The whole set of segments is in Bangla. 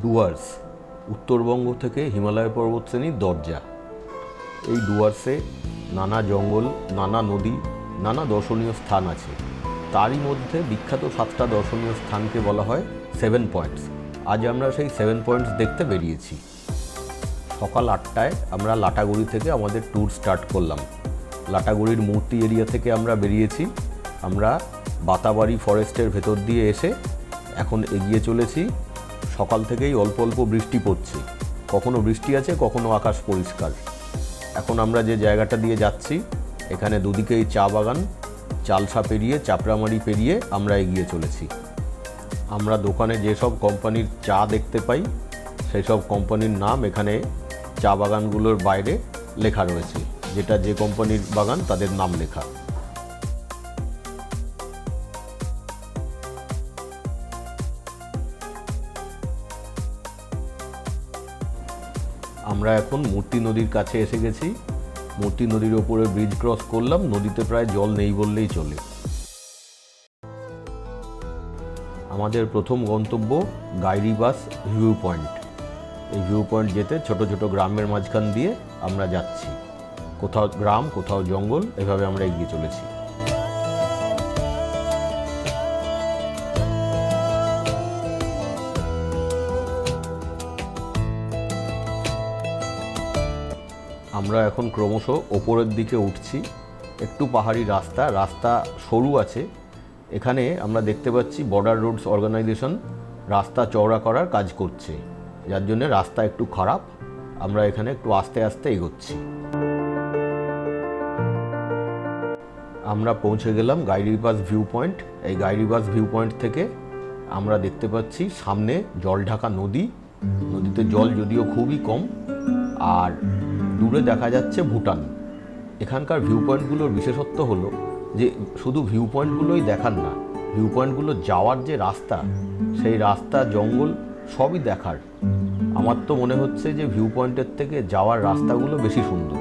ডুয়ার্স উত্তরবঙ্গ থেকে হিমালয় পর্বতশ্রেণীর দরজা। এই ডুয়ার্সে নানা জঙ্গল, নানা নদী, নানা দর্শনীয় স্থান আছে। তারই মধ্যে বিখ্যাত 7টা দর্শনীয় স্থানকে বলা হয় 7 পয়েন্টস। আজ আমরা সেই 7 পয়েন্টস দেখতে বেরিয়েছি। সকাল 8টায় আমরা লাটাগুড়ি থেকে আমাদের ট্যুর স্টার্ট করলাম। লাটাগুড়ির মূর্তি এরিয়া থেকে আমরা বেরিয়েছি। আমরা বাতাবাড়ি ফরেস্টের ভেতর দিয়ে এসে এখন এগিয়ে চলেছি। সকাল থেকেই অল্প অল্প বৃষ্টি পড়ছে, কখনো বৃষ্টি আছে, কখনো আকাশ পরিষ্কার। এখন আমরা যে জায়গাটা দিয়ে যাচ্ছি, এখানে দুদিকেই চা বাগান, চালসা পেরিয়ে, চাপড়ামারি পেরিয়ে আমরা এগিয়ে চলেছি। আমরা দোকানে যেসব কোম্পানির চা দেখতে পাই, সেই সব কোম্পানির নাম এখানে চা বাগানগুলোর বাইরে লেখা রয়েছে, যেটা যে কোম্পানির বাগান তাদের নাম লেখা। আমরা এখন মূর্তি নদীর কাছে এসে গেছি। মূর্তি নদীর ওপরে ব্রিজ ক্রস করলাম। নদীতে প্রায় জল নেই বললেই চলে। আমাদের প্রথম গন্তব্য গাইরিবাস ভিউ পয়েন্ট। এই ভিউ পয়েন্ট যেতে ছোট ছোট গ্রামের মাঝখান দিয়ে আমরা যাচ্ছি। কোথাও গ্রাম, কোথাও জঙ্গল, এভাবে আমরা এগিয়ে চলেছি। আমরা এখন ক্রমশ ওপরের দিকে উঠছি। একটু পাহাড়ি রাস্তা সরু আছে। এখানে আমরা দেখতে পাচ্ছি বর্ডার রোডস অর্গানাইজেশন রাস্তা চওড়া করার কাজ করছে, যার জন্য রাস্তা একটু খারাপ। আমরা এখানে একটু আস্তে আস্তে এগোচ্ছি। আমরা পৌঁছে গেলাম গাইরিবাস ভিউ পয়েন্ট। এই গাইরিবাস ভিউ পয়েন্ট থেকে আমরা দেখতে পাচ্ছি সামনে জলঢাকা নদী। নদীতে জল যদিও খুবই কম, আর দূরে দেখা যাচ্ছে ভুটান। এখানকার ভিউ পয়েন্টগুলোর বিশেষত্ব হলো যে শুধু ভিউ পয়েন্টগুলোই দেখার না, ভিউ পয়েন্টগুলো যাওয়ার যে রাস্তা, সেই রাস্তা, জঙ্গল সবই দেখার। আমার তো মনে হচ্ছে যে ভিউ পয়েন্টের থেকে যাওয়ার রাস্তাগুলো বেশি সুন্দর।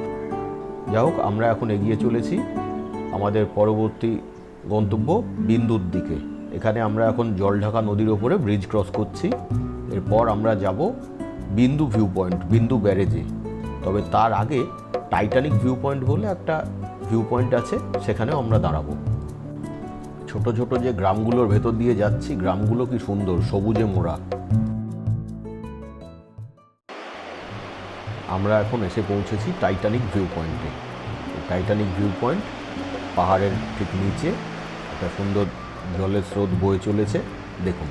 যাই হোক, আমরা এখন এগিয়ে চলেছি আমাদের পরবর্তী গন্তব্য বিন্দুর দিকে। এখানে আমরা এখন জলঢাকা নদীর ওপরে ব্রিজ ক্রস করছি। এরপর আমরা যাব বিন্দু ভিউ পয়েন্ট, বিন্দু ব্যারেজে। তবে তার আগে টাইটানিক ভিউ পয়েন্ট বলে একটা ভিউ পয়েন্ট আছে, সেখানেও আমরা দাঁড়াবো। ছোট ছোট যে গ্রামগুলোর ভেতর দিয়ে যাচ্ছি, গ্রামগুলো কি সুন্দর, সবুজে মোড়া। আমরা এখন এসে পৌঁছেছি টাইটানিক ভিউ পয়েন্টে। টাইটানিক ভিউ পয়েন্ট পাহাড়ের ঠিক নিচে একটা সুন্দর জলের স্রোত বয়ে চলেছে, দেখুন।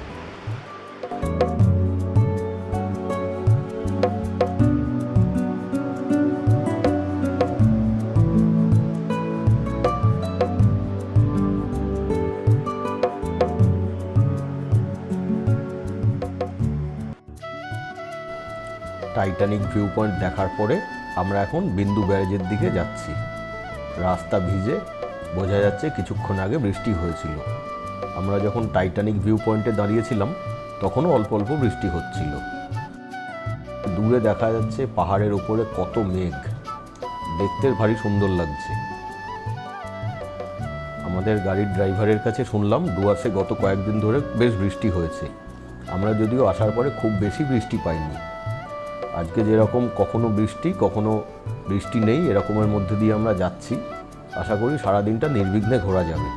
টাইটানিক ভিউ পয়েন্ট দেখার পরে আমরা এখন বিন্দু ব্যারেজের দিকে যাচ্ছি। রাস্তা ভিজে, বোঝা যাচ্ছে কিছুক্ষণ আগে বৃষ্টি হয়েছিল। আমরা যখন টাইটানিক ভিউ পয়েন্টে দাঁড়িয়েছিলাম, তখনও অল্প অল্প বৃষ্টি হচ্ছিল। দূরে দেখা যাচ্ছে পাহাড়ের উপরে কত মেঘ, দেখতে ভারী সুন্দর লাগছে। আমাদের গাড়ির ড্রাইভারের কাছে শুনলাম ডুয়ার্সে গত কয়েকদিন ধরে বেশ বৃষ্টি হয়েছে। আমরা যদিও আসার পরে খুব বেশি বৃষ্টি পাইনি। আজকে যেরকম কখনো বৃষ্টি নেই, এরকমের মধ্যে দিয়ে আমরা যাচ্ছি। আশা করি সারাদিনটা নির্বিঘ্নে ঘোরা যাবে।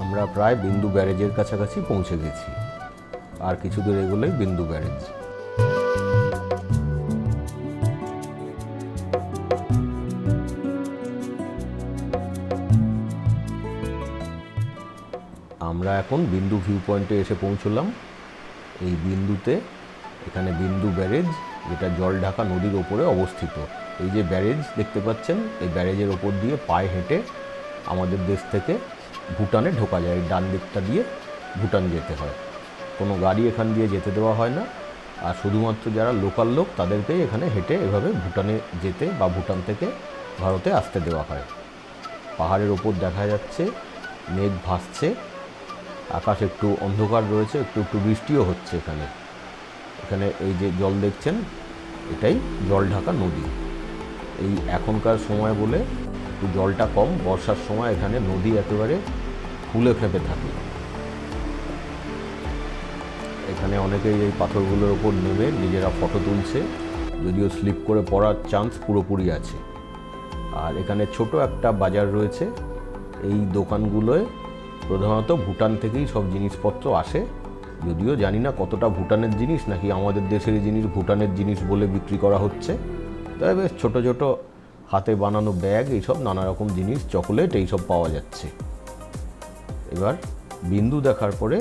আমরা প্রায় বিন্দু ব্যারেজের কাছাকাছি পৌঁছে গেছি। আর কিছু দূর এগোলেই বিন্দু ব্যারেজ। আমরা এখন বিন্দু ভিউ পয়েন্টে এসে পৌঁছলাম। এই বিন্দুতে এখানে বিন্দু ব্যারেজ, যেটা জল ঢাকা নদীর ওপরে অবস্থিত। এই যে ব্যারেজ দেখতে পাচ্ছেন, এই ব্যারেজের ওপর দিয়ে পায়ে হেঁটে আমাদের দেশ থেকে ভুটানে ঢোকা যায়। এই ডান দিকটা দিয়ে ভুটান যেতে হয়, কোনো গাড়ি এখান দিয়ে যেতে দেওয়া হয় না। আর শুধুমাত্র যারা লোকাল লোক তাদেরকেই এখানে হেঁটে এভাবে ভুটানে যেতে বা ভুটান থেকে ভারতে আসতে দেওয়া হয়। পাহাড়ের ওপর দেখা যাচ্ছে মেঘ ভাসছে, আকাশ একটু অন্ধকার রয়েছে, একটু একটু বৃষ্টিও হচ্ছে এখানে। এখানে এই যে জল দেখছেন, এটাই জল ঢাকা নদী। এই এখনকার সময় বলে একটু জলটা কম, বর্ষার সময় এখানে নদী একেবারে ফুলে ফেঁপে থাকে। এখানে অনেকেই এই পাথরগুলোর ওপর নেমে নিজেরা ফটো তুলছে, যদিও স্লিপ করে পড়ার চান্স পুরোপুরি আছে। আর এখানে ছোট একটা বাজার রয়েছে। এই দোকানগুলোয় প্রধানত ভুটান থেকেই সব জিনিসপত্র আসে, যদিও জানি না কতটা ভুটানের জিনিস নাকি আমাদের দেশের জিনিস ভুটানের জিনিস বলে বিক্রি করা হচ্ছে। তবে বেশ ছোটো ছোটো হাতে বানানো ব্যাগ, এইসব নানা রকম জিনিস, চকোলেট, এইসব পাওয়া যাচ্ছে। এবার বিন্দু দেখার পরে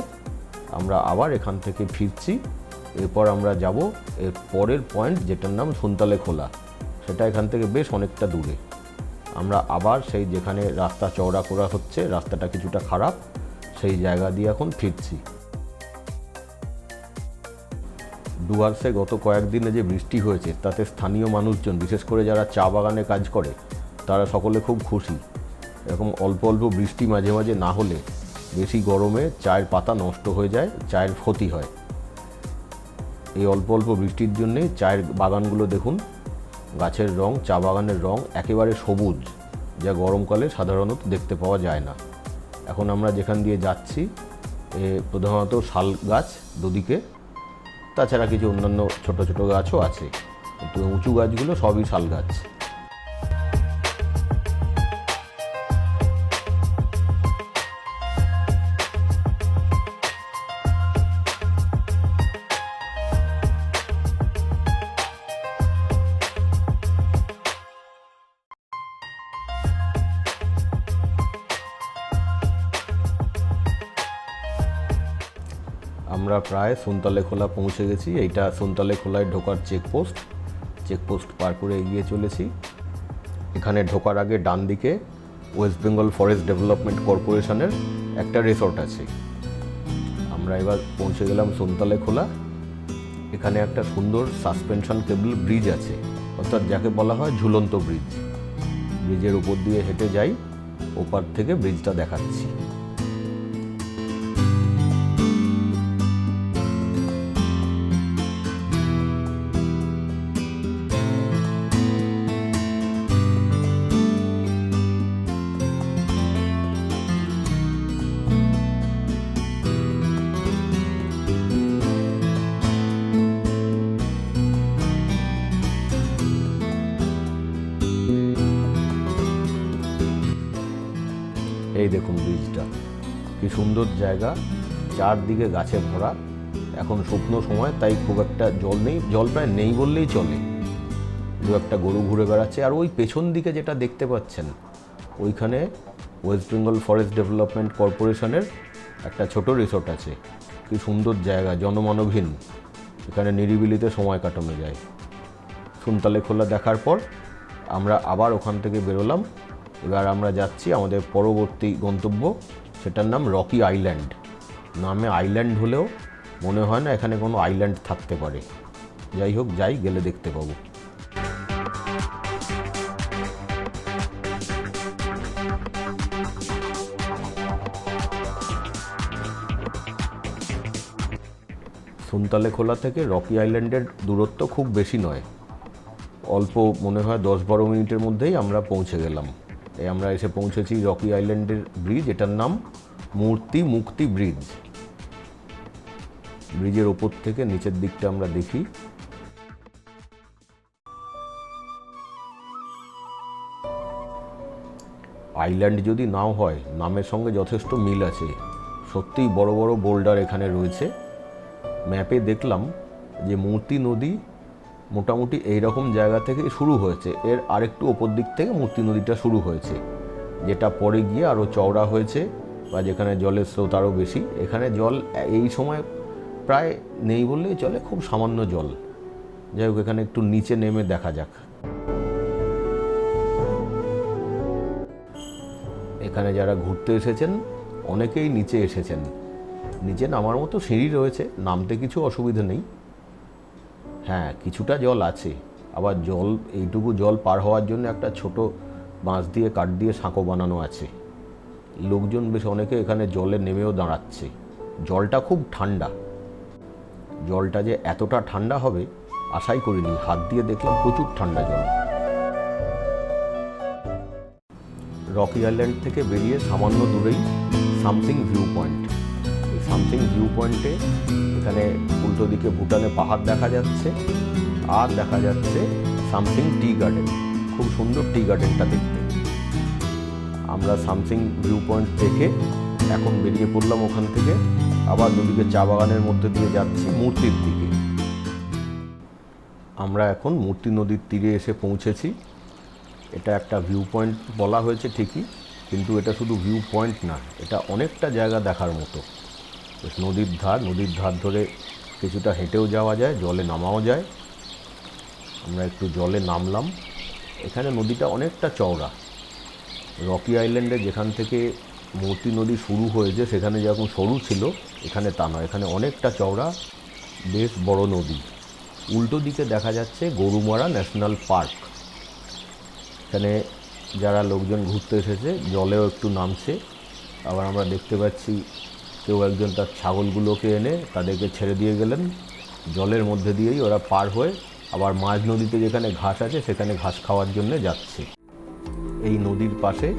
আমরা আবার এখান থেকে ফিরছি। এরপর আমরা যাব এর পরের পয়েন্ট, যেটার নাম সুনতালে খোলা। সেটা এখান থেকে বেশ অনেকটা দূরে। আমরা আবার সেই যেখানে রাস্তা চওড়া করা হচ্ছে, রাস্তাটা কিছুটা খারাপ, সেই জায়গা দিয়ে এখন ফিরছি। ডুয়ার্সে গত কয়েকদিনে যে বৃষ্টি হয়েছে তাতে স্থানীয় মানুষজন, বিশেষ করে যারা চা বাগানে কাজ করে, তারা সকলে খুব খুশি। এরকম অল্প অল্প বৃষ্টি মাঝে মাঝে না হলে বেশি গরমে চায়ের পাতা নষ্ট হয়ে যায়, চায়ের ক্ষতি হয়। এই অল্প অল্প বৃষ্টির জন্যে চায়ের বাগানগুলো দেখুন, গাছের রং, চা বাগানের রং একেবারে সবুজ, যা গরমকালে সাধারণত দেখতে পাওয়া যায় না। এখন আমরা যেখান দিয়ে যাচ্ছি প্রধানত শাল গাছ দুদিকে, তাছাড়া কিছু অন্যান্য ছোট ছোট গাছও আছে, কিন্তু উঁচু গাছগুলো সবই শাল গাছ। আমরা প্রায় সুনতালে খোলা পৌঁছে গেছি। এইটা সুনতালে খোলায় ঢোকার চেকপোস্ট পার করে এগিয়ে চলেছি। এখানে ঢোকার আগে ডান দিকে ওয়েস্ট বেঙ্গল ফরেস্ট ডেভেলপমেন্ট কর্পোরেশনের একটা রিসর্ট আছে। আমরা এবার পৌঁছে গেলাম সুনতালে খোলা। এখানে একটা সুন্দর সাসপেনশন কেবল ব্রিজ আছে, অর্থাৎ যাকে বলা হয় ঝুলন্ত ব্রিজ। ব্রিজের উপর দিয়ে হেঁটে যাই, ওপার থেকে ব্রিজটা দেখাচ্ছি। এই দেখুন ব্রিজটা, কি সুন্দর জায়গা, চারদিকে গাছে ভরা। এখন শুকনো সময়, তাই খুব একটা জল নেই, জল প্রায় নেই বললেই চলে। দু একটা গরু ঘুরে বেড়াচ্ছে। আর ওই পেছন দিকে যেটা দেখতে পাচ্ছেন, ওইখানে ওয়েস্ট বেঙ্গল ফরেস্ট ডেভেলপমেন্ট কর্পোরেশনের একটা ছোট রিসোর্ট আছে। কি সুন্দর জায়গা, জনমানবহীন, এখানে নিরিবিলিতে সময় কাটানো যায়। সুনতালে খোলা দেখার পর আমরা আবার ওখান থেকে বেরোলাম। এবার আমরা যাচ্ছি আমাদের পরবর্তী গন্তব্য, সেটার নাম রকি আইল্যান্ড। নামে আইল্যান্ড হলেও মনে হয় না এখানে কোনো আইল্যান্ড থাকতে পারে। যাই হোক, যাই, গেলে দেখতে পাবো। সুনতালে খোলা থেকে রকি আইল্যান্ডের দূরত্ব খুব বেশি নয়, অল্প, মনে হয় 10-12 মিনিটের মধ্যেই আমরা পৌঁছে গেলাম। আমরা এসে পৌঁছেছি রকি আইল্যান্ডের ব্রিজ, এটার নাম মূর্তি মুক্তি ব্রিজ। ব্রিজের ওপর থেকে নিচের দিকটা আমরা দেখি। আইল্যান্ড যদি নাও হয়, নামের সঙ্গে যথেষ্ট মিল আছে। সত্যিই বড় বড় বোল্ডার এখানে রয়েছে। ম্যাপে দেখলাম যে মূর্তি নদী মোটামুটি এইরকম জায়গা থেকে শুরু হয়েছে, এর আরেকটু ওপর দিক থেকে মূর্তি নদীটা শুরু হয়েছে, যেটা পরে গিয়ে আরও চওড়া হয়েছে বা যেখানে জলের স্রোত আরও বেশি, এখানে জল এই সময় প্রায় নেই বললেই চলে, খুব সামান্য জল। যাই হোক, এখানে একটু নিচে নেমে দেখা যাক। এখানে যারা ঘুরতে এসেছেন অনেকেই নিচে এসেছেন। নিচে নামার মতো সিঁড়ি রয়েছে, নামতে কিছু অসুবিধা নেই। হ্যাঁ, কিছুটা জল আছে। আবার এইটুকু জল পার হওয়ার জন্য একটা ছোট বাঁশ দিয়ে কাঠ দিয়ে সাঁকো বানানো আছে। লোকজন বেশ অনেকে এখানে জলে নেমেও দাঁড়াচ্ছে। জলটা খুব ঠান্ডা। জলটা যে এতটা ঠান্ডা হবে আশাই করিনি। হাত দিয়ে দেখলাম প্রচুর ঠান্ডা জল। রকি আইল্যান্ড থেকে বেরিয়ে সামান্য দূরেই সামথিং ভিউ পয়েন্ট। এই সামথিং ভিউ পয়েন্টে এখানে উল্টো দিকে ভুটানে পাহাড় দেখা যাচ্ছে, আর দেখা যাচ্ছে সামথিং টি গার্ডেন। খুব সুন্দর টি গার্ডেনটা দেখতে। আমরা সামথিং ভিউ পয়েন্ট দেখে এখন বেরিয়ে পড়লাম ওখান থেকে। আবার দুদিকে চা বাগানের মধ্যে দিয়ে যাচ্ছি মূর্তির দিকে। আমরা এখন মূর্তি নদীর তীরে এসে পৌঁছেছি। এটা একটা ভিউ পয়েন্ট বলা হয়েছে ঠিকই, কিন্তু এটা শুধু ভিউ পয়েন্ট না, এটা অনেকটা জায়গা দেখার মতো। নদীর ধার ধরে কিছুটা হেঁটেও যাওয়া যায়, জলে নামাও যায়। আমরা একটু জলে নামলাম। এখানে নদীটা অনেকটা চওড়া। রকি আইল্যান্ডে যেখান থেকে মূর্তি নদী শুরু হয়েছে সেখানে যেরকম সরু ছিল, এখানে তা নয়। এখানে অনেকটা চওড়া, বেশ বড় নদী। উল্টো দিকে দেখা যাচ্ছে গরুমারা ন্যাশনাল পার্ক। এখানে যারা লোকজন ঘুরতে এসেছে জলেও একটু নামছে। আবার আমরা দেখতে পাচ্ছি কেউ একজন তার ছাগলগুলোকে এনে তাদেরকে ছেড়ে দিয়ে গেলেন। জলের মধ্যে দিয়েই ওরা পার হয়ে আবার মাঝ নদীতে যেখানে ঘাস আছে সেখানে ঘাস খাওয়ার জন্য যাচ্ছে। এই নদীর পাশে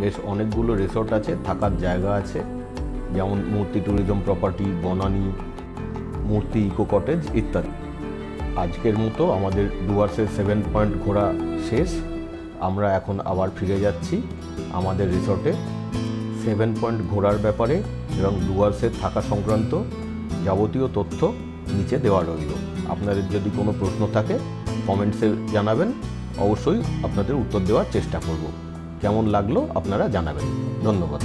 বেশ অনেকগুলো রিসর্ট আছে, থাকার জায়গা আছে, যেমন মূর্তি ট্যুরিজম প্রপার্টি, বনানী, মূর্তি ইকো কটেজ ইত্যাদি। আজকের মতো আমাদের ডুয়ার্সের 7 পয়েন্ট ঘোরা শেষ। আমরা এখন আবার ফিরে যাচ্ছি আমাদের রিসর্টে। 7 পয়েন্ট ঘোরার ব্যাপারে এবং ডুয়ার্সের থাকা সংক্রান্ত যাবতীয় তথ্য নিচে দেওয়া রইল। আপনাদের যদি কোনো প্রশ্ন থাকে কমেন্টসে জানাবেন, অবশ্যই আপনাদের উত্তর দেওয়ার চেষ্টা করব। কেমন লাগলো আপনারা জানাবেন। ধন্যবাদ।